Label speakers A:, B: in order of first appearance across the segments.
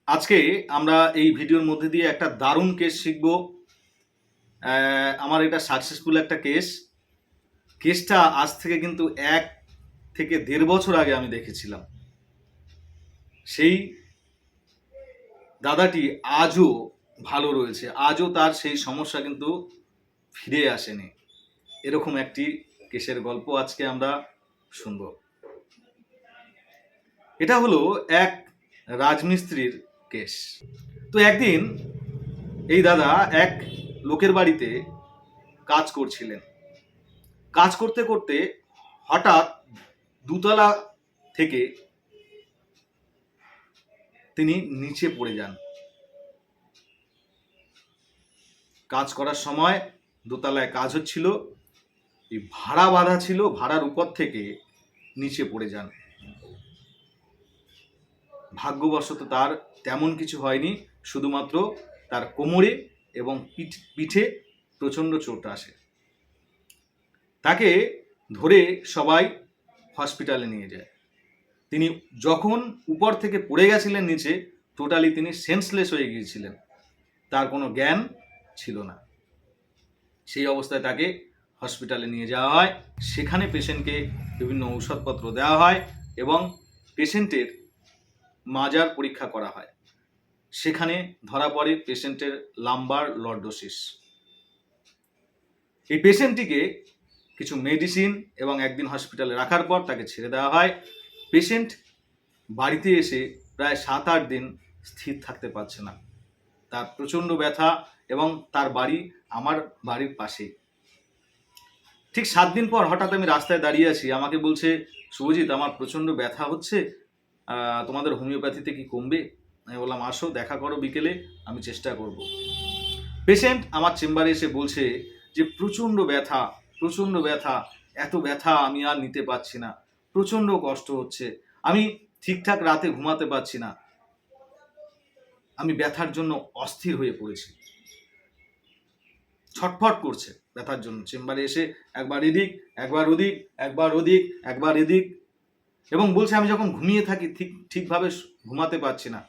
A: আজকে আমরা এই ভিডিওর মধ্যে দিয়ে একটা দারুণ কেস শিখব। আমার এটা সাকসেসফুল একটা কেসটা আজ থেকে কিন্তু 1 থেকে 1.5 বছর আগে আমি দেখেছিলাম। সেই দাদাটি আজও ভালো রয়েছে, আজও তার সেই সমস্যা কিন্তু ফিরে আসেনি। এরকম একটি কেসের গল্প আজকে আমরা শুনব। এটা হলো এক রাজমিস্ত্রির কেস। তো একদিন এই দাদা এক লোকের বাড়িতে কাজ করছিলেন। কাজ করতে করতে হঠাৎ দুতলা থেকে তিনি নিচে পড়ে যান। কাজ করার সময় দোতলায় কাজ হচ্ছিল, এই ভাড়া বাঁধা ছিল, ভাড়ার উপর থেকে নিচে পড়ে যান। ভাগ্যবশত তার তেমন কিছু হয়নি, শুধুমাত্র তার কোমরে এবং পিঠে প্রচণ্ড চোট আসে। তাকে ধরে সবাই হসপিটালে নিয়ে যায়। তিনি যখন উপর থেকে পড়ে গেছিলেন নিচে, টোটালি তিনি সেন্সলেস হয়ে গিয়েছিলেন, তার কোনো জ্ঞান ছিল না। সেই অবস্থায় তাকে হসপিটালে নিয়ে যাওয়া হয়। সেখানে পেশেন্টকে বিভিন্ন ঔষধপত্র দেওয়া হয় এবং পেশেন্টের মাজার পরীক্ষা করা হয়। সেখানে ধরা পড়ে পেশেন্টের লাম্বার লর্ডোসিস। এই পেশেন্টটিকে কিছু মেডিসিন এবং একদিন হসপিটালে রাখার পর তাকে ছেড়ে দেওয়া হয়। পেশেন্ট বাড়িতে এসে প্রায় 7-8 দিন স্থির থাকতে পারছে না। তার প্রচণ্ড ব্যথা এবং তার বাড়ি আমার বাড়ির পাশেই। ঠিক 7 দিন পর হঠাৎ আমি রাস্তায় দাঁড়িয়ে আছি, আমাকে বলছে, শুভজিৎ আমার প্রচণ্ড ব্যথা হচ্ছে, তোমাদের হোমিওপ্যাথিতে কি কমবে? আমি বললাম আসো, দেখা করো বিকেলে, আমি চেষ্টা করব। পেশেন্ট আমার চেম্বারে এসে বলছে যে প্রচণ্ড ব্যথা, প্রচণ্ড ব্যথা, এত ব্যথা আমি আর নিতে পারছি না, প্রচণ্ড কষ্ট হচ্ছে, আমি ঠিকঠাক রাতে ঘুমাতে পারছি না, আমি ব্যথার জন্য অস্থির হয়ে পড়েছি। ছটফট করছে ব্যথার জন্য। চেম্বারে এসে একবার এদিক, একবার ওদিক, একবার ওদিক, একবার এদিক, এবং বলছে আমি যখন ঘুমিয়ে থাকি ঠিকভাবে ঘুমাতে পারছি না,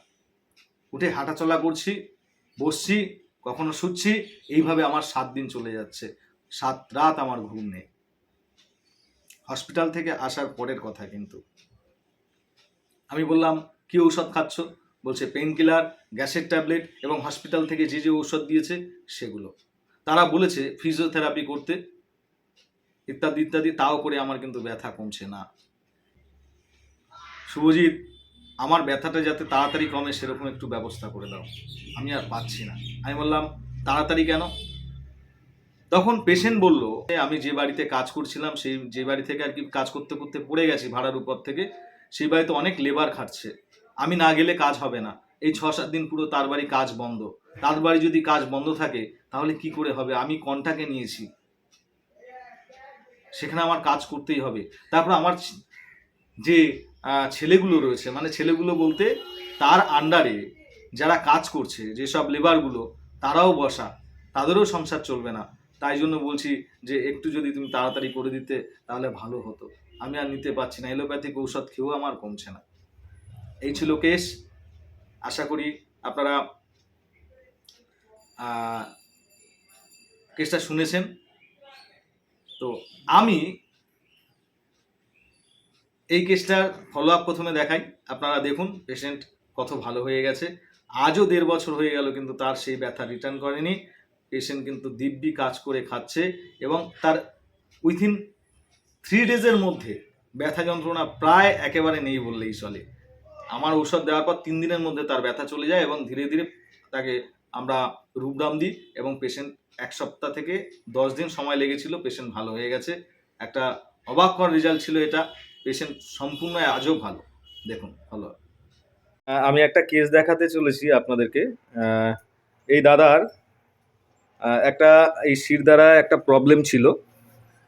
A: উঠে হাঁটাচলা করছি, বসছি, কখনো শুচ্ছি, এইভাবে আমার 7 দিন চলে যাচ্ছে, 7 রাত আমার ঘুম নেই। হসপিটাল থেকে আসার পরের কথা কিন্তু। আমি বললাম কি ঔষধ খাচ্ছ? বলছে পেইন কিলার, গ্যাসের ট্যাবলেট এবং হসপিটাল থেকে যে যে ঔষধ দিয়েছে সেগুলো। তারা বলেছে ফিজিওথেরাপি করতে, ইত্যাদি ইত্যাদি, তাও করে আমার কিন্তু ব্যথা কমছে না। শুভজিৎ আমার ব্যথাটা যাতে তাড়াতাড়ি কমে সেরকম একটু ব্যবস্থা করে দাও, আমি আর পাচ্ছি না। আমি বললাম তাড়াতাড়ি কেন? তখন পেশেন্ট বলল, আমি যে বাড়িতে কাজ করছিলাম, সেই যে বাড়ি থেকে আর কি কাজ করতে করতে পড়ে গেছি ভাড়ার উপর থেকে, সেই বাড়িতে অনেক লেবার খাটছে, আমি না গেলে কাজ হবে না। এই 6-7 দিন পুরো তার বাড়ি কাজ বন্ধ। তার বাড়ি যদি কাজ বন্ধ থাকে তাহলে কি করে হবে? আমি কন্ট্রাক্টে নিয়েছি, সেখানে আমার কাজ করতেই হবে। তারপর আমার যে ছেলেগুলো রয়েছে, মানে ছেলেগুলো বলতে তার আন্ডারে যারা কাজ করছে, যেসব লেবারগুলো, তারাও বসা, তাদেরও সংসার চলবে না। তাই জন্য বলছি যে একটু যদি তুমি তাড়াতাড়ি করে দিতে তাহলে ভালো হতো, আমি আর নিতে পারছি না, এলোপ্যাথিক ঔষধ খেয়েও আমার কমছে না। এই ছিল কেস। আশা করি আপনারা কেসটা শুনেছেন। তো আমি এই কেসটার ফলো আপ প্রথমে দেখাই, আপনারা দেখুন পেশেন্ট কত ভালো হয়ে গেছে। আজও 1.5 বছর হয়ে গেল কিন্তু তার সেই ব্যথা রিটার্ন করেনি। পেশেন্ট কিন্তু দিব্যি কাজ করে খাচ্ছে এবং তার উইথিন 3 ডেজের মধ্যে ব্যথা যন্ত্রণা প্রায় একেবারে নেই বললেই চলে। আমার ঔষধ দেওয়ার পর 3 দিনের মধ্যে তার ব্যথা চলে যায় এবং ধীরে ধীরে তাকে আমরা রূপডাম দিই এবং পেশেন্ট 1 সপ্তাহ থেকে 10 দিন সময় লেগেছিল, পেশেন্ট ভালো হয়ে গেছে। একটা অবাককর রেজাল্ট ছিল এটা। পেশেন্ট সম্পূর্ণ আজও ভালো। দেখুন ভালো। আমি একটা কেস দেখাতে চলেছি আপনাদেরকে। এই দাদার একটা এই শিরদাঁড়া একটা প্রবলেম ছিল।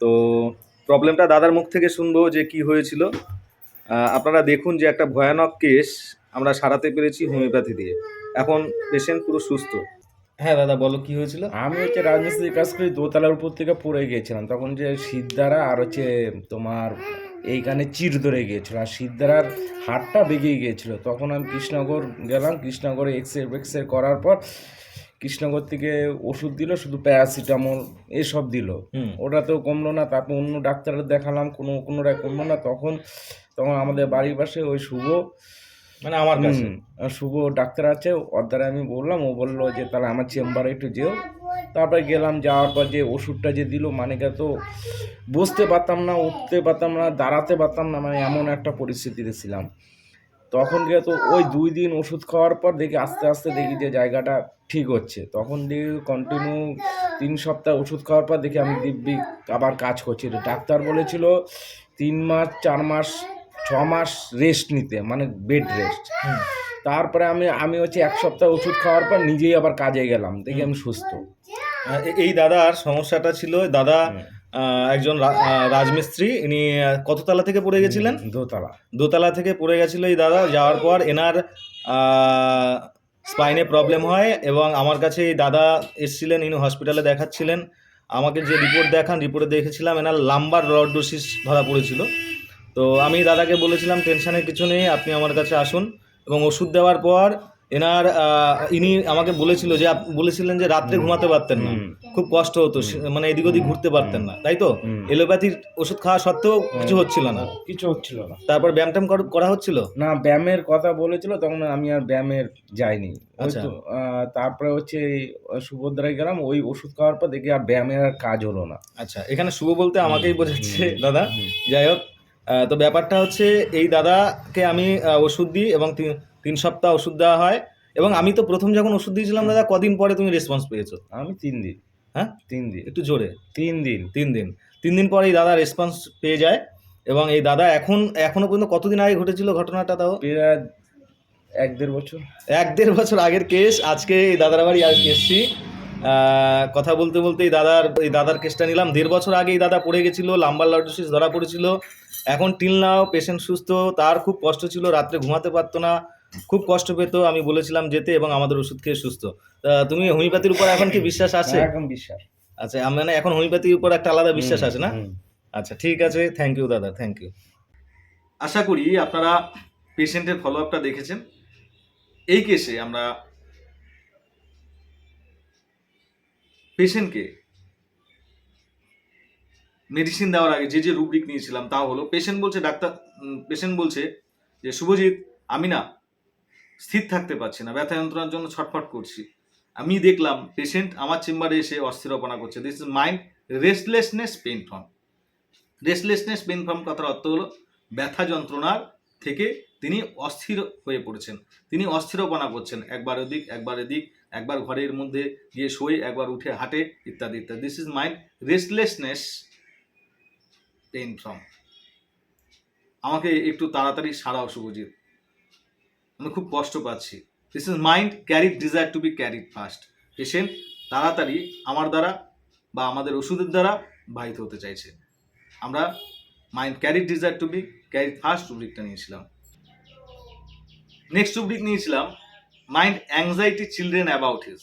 A: তো প্রবলেমটা দাদার মুখ থেকে শুনবো যে কি হয়েছিল। আপনারা দেখুন যে একটা ভয়ানক কেস আমরা সারাতে পেরেছি হোমিওপ্যাথি দিয়ে। এখন পেশেন্ট পুরো সুস্থ। হ্যাঁ দাদা বলো কি হয়েছিল?
B: আমি রাজমিস্ত্রির কাজ করি, দোতলার উপর থেকে পড়ে গিয়েছিলাম। তখন যে শিরদাঁড়া আর তোমার এইখানে চির ধরে গিয়েছিল আর সিদ্ধারার হাড়টা বেরিয়ে গিয়েছিল। তখন আমি কৃষ্ণনগর গেলাম, কৃষ্ণনগরে এক্সরে করার পর কৃষ্ণনগর থেকে ওষুধ দিল, শুধু প্যারাসিটামল এসব দিল, ওটাতেও কমলো না। তারপর অন্য ডাক্তারের দেখালাম, কোনোটাই কমলো না। তখন আমাদের বাড়ির পাশে ওই শুভ,
A: মানে আমার কাছে
B: শুভ ডাক্তার আছে, ওর দ্বারা আমি বললাম, ও বললো যে তাহলে আমার চেম্বারে একটু যেও। তারপরে গেলাম, যাওয়ার পর যে ওষুধটা যে দিল, মানে তো বসতে পারতাম না, উঠতে পারতাম না, দাঁড়াতে পারতাম না, মানে এমন একটা পরিস্থিতিতে ছিলাম। তখন তো ওই 2 দিন ওষুধ খাওয়ার পর দেখি আস্তে আস্তে দেখি যে জায়গাটা ঠিক হচ্ছে। তখন দেখি কন্টিনিউ 3 সপ্তাহ ওষুধ খাওয়ার পর দেখি আমি দিব্যি আবার কাজ করছি। ডাক্তার বলেছিল 3 মাস 4 মাস 6 মাস রেস্ট নিতে, মানে বেড রেস্ট। তারপরে আমি হচ্ছে 1 সপ্তাহ ওষুধ খাওয়ার পর নিজেই আবার কাজে গেলাম, দেখি আমি সুস্থ।
A: এই দাদার সমস্যাটা ছিল, দাদা একজন রাজমিস্ত্রি, ইনি কত তলা থেকে পড়ে গেছিলেন? দোতলা থেকে পড়ে গেছিল এই দাদা। যাওয়ার পর এনার স্পাইনে প্রবলেম হয় এবং আমার কাছে এই দাদা এসেছিলেন, ইনি হসপিটালে দেখাচ্ছিলেন। আমাকে যে রিপোর্টে দেখেছিলাম এনার লাম্বার লর্ডোসিস ধরা পড়েছিল। তো আমি দাদাকে বলেছিলাম টেনশনের কিছু নেই, আপনি আমার কাছে আসুন। এবং ওষুধ দেওয়ার পর ইনি আমাকে বলেছিলেন যে রাত্রে ঘুমাতে পারতেন না, খুব কষ্ট হতো, মানে এদিক ওদিক ঘুরতে পারতেন না, তাই তো? এলোপ্যাথির ওষুধ খাওয়া সত্ত্বেও কিছু হচ্ছিল না। তারপর ব্যায়াম ট্যাম করা হচ্ছিল
B: না, ব্যায়ামের কথা বলেছিল, তখন আমি আর ব্যায়ামের যাইনি। তারপরে হচ্ছে সুভদ্রায় গেলাম, ওই ওষুধ খাওয়ার পর দেখি আর ব্যায়ামের আর কাজ হলো না।
A: আচ্ছা, এখানে শুভ বলতে আমাকেই বোঝাচ্ছে দাদা। যাই হোক, তো ব্যাপারটা হচ্ছে এই দাদাকে আমি ওষুধ দিই এবং 3 সপ্তাহ ওষুধ দেওয়া হয়। এবং আমি তো প্রথম যখন ওষুধ দিয়েছিলাম দাদা, কদিন পরে তুমি রেসপন্স পেয়েছো?
B: আমি 3 দিন।
A: হ্যাঁ,
B: 3 দিন,
A: একটু জোরে।
B: 3 দিন।
A: 3 দিন পরে এই দাদা রেসপন্স পেয়ে যায়। এবং এই দাদা এখনো পর্যন্ত কতদিন আগে ঘটেছিল ঘটনাটা? তাও
B: 1-1.5 বছর।
A: 1-1.5 বছর আগের কেস। আজকে এই দাদার বাড়ি এসেছি, কথা বলতে বলতে এই দাদার কেসটা নিলাম। 1.5 বছর আগে এই দাদা পড়ে গেছিল, লাম্বার লর্ডোসিস ধরা পড়েছিল। এখন টিল নাও পেশেন্ট সুস্থ। তার খুব কষ্ট ছিল, রাত্রে ঘুমাতে পারতো না, খুব কষ্ট পেত। আমি বলেছিলাম যেতে এবং আমাদের ওষুধ খেয়ে সুস্থ। তুমি হোমিওপ্যাথির উপর এখন কি বিশ্বাস আছে?
B: এখন বিশ্বাস।
A: আচ্ছা, মানে এখন হোমিওপ্যাথির উপর একটা আলাদা বিশ্বাস আছে না? আচ্ছা, ঠিক আছে, থ্যাংক ইউ দাদা, থ্যাংক ইউ। আশা করি আপনারা পেশেন্টের ফলো আপটা দেখেছেন। এই কেসে আমরা পেশেন্টকে মেডিসিন দেওয়ার আগে যে রুব্রিক নিয়েছিলাম তা হলো, পেশেন্ট বলছে যে শুভজিৎ, আমি না স্থির থাকতে পারছি না, ব্যথা যন্ত্রণার জন্য ছটফট করছি। আমি দেখলাম পেশেন্ট আমার চেম্বারে এসে অস্থিরপনা করছে। This is mind restlessness pain from. Restlessness pain from কথার অর্থ হলো ব্যথা যন্ত্রণার থেকে তিনি অস্থির হয়ে পড়েছেন, তিনি অস্থিরপনা করছেন, একবার ওদিক একবার এদিক, একবার ঘরের মধ্যে গিয়ে শোয়, একবার উঠে হাঁটে, ইত্যাদি ইত্যাদি। This is mind restlessness pain from. আমাকে একটু তাড়াতাড়ি সারাও শুভজিৎ, আমি খুব কষ্ট পাচ্ছি। This is mind carried desire to be carried fast. Patient তাড়াতাড়ি আমার দ্বারা বা আমাদের ওষুধের দ্বারা বাহিত হতে চাইছে। আমরা mind carried desire to be carried first রুব্রিকটা নিয়েছিলাম। নেক্সট রুব্রিক নিয়েছিলাম mind anxiety children about his.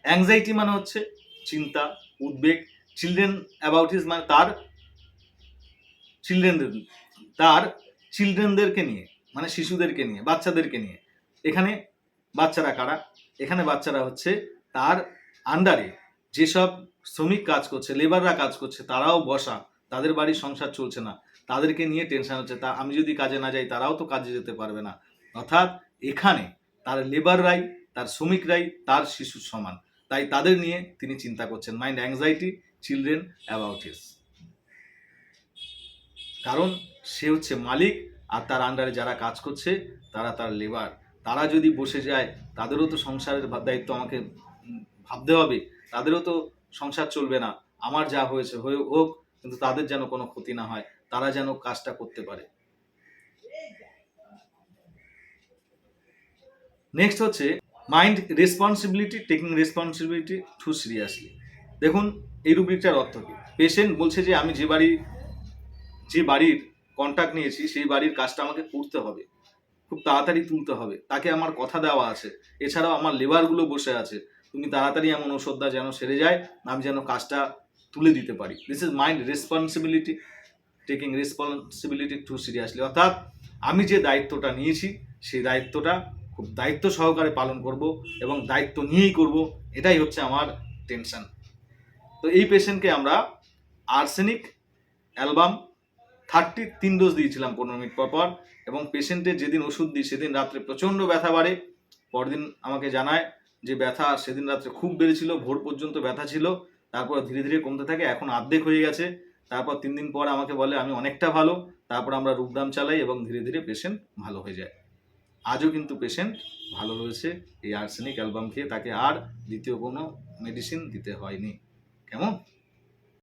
A: Anxiety মানে হচ্ছে চিন্তা, উদ্বেগ। চিলড্রেন অ্যাবাউট হিজ মানে তার চিলড্রেনদেরকে নিয়ে, মানে শিশুদেরকে নিয়ে, বাচ্চাদেরকে নিয়ে। এখানে বাচ্চারা কারা? এখানে বাচ্চারা হচ্ছে তার আন্ডারে যেসব শ্রমিক কাজ করছে, লেবাররা কাজ করছে, তারাও বসা, তাদের বাড়ির সংসার চলছে না, তাদেরকে নিয়ে টেনশন হচ্ছে। আমি যদি কাজে না যাই তারাও তো কাজে যেতে পারবে না। অর্থাৎ এখানে তার লেবাররাই, তার শ্রমিকরাই তার শিশুর সমান, তাই তাদের নিয়ে তিনি চিন্তা করছেন। Mind anxiety children about his. কারণ সে হচ্ছে মালিক আর তার আন্ডারে যারা কাজ করছে তারা তার লেবার। তারা যদি বসে যায় তাদেরও তো সংসারের দায়িত্ব আমাকে ভাবতে হবে, তাদেরও তো সংসার চলবে না। আমার যা হয়েছে হোক, কিন্তু তাদের যেন কোনো ক্ষতি না হয়, তারা যেন কাজটা করতে পারে। নেক্সট হচ্ছে mind responsibility taking responsibility to seriously. দেখুন এই রুব্রিকটার অর্থ কি? পেশেন্ট বলছে যে আমি যে বাড়ির কন্ট্যাক্ট নিয়েছি সেই বাড়ির কাজটা আমাকে করতে হবে, খুব তাড়াতাড়ি তুলতে হবে, তাকে আমার কথা দেওয়া আছে। এছাড়াও আমার লেবারগুলো বসে আছে, তুমি তাড়াতাড়ি এমন ওষুধটা যেন সেরে যায়, আমি যেন কাজটা তুলে দিতে পারি। This is mind responsibility taking responsibility to seriously, অর্থাৎ আমি যে দায়িত্বটা নিয়েছি সেই দায়িত্বটা খুব দায়িত্ব সহকারে পালন করব এবং দায়িত্ব নিয়েই করব, এটাই হচ্ছে আমার টেনশন। তো এই পেশেন্টকে আমরা আর্সেনিক অ্যালবাম 3 ডোজ দিয়েছিলাম 15 মিনিট পর পর, এবং পেশেন্টের যেদিন ওষুধ দিই সেদিন রাত্রে প্রচণ্ড ব্যথা বাড়ে। পরদিন আমাকে জানায় যে ব্যথা সেদিন রাত্রে খুব বেড়েছিল, ভোর পর্যন্ত ব্যথা ছিল, তারপর ধীরে ধীরে কমতে থাকে, এখন অর্ধেক হয়ে গেছে। তারপর 3 দিন পর আমাকে বলে আমি অনেকটা ভালো। তারপর আমরা রূপদাম চালাই এবং ধীরে ধীরে পেশেন্ট ভালো হয়ে যায়। আজও কিন্তু পেশেন্ট ভালো রয়েছে এই আর্সেনিক অ্যালবাম খেয়ে, তাকে আর দ্বিতীয় কোনো মেডিসিন দিতে হয়নি। কেমন?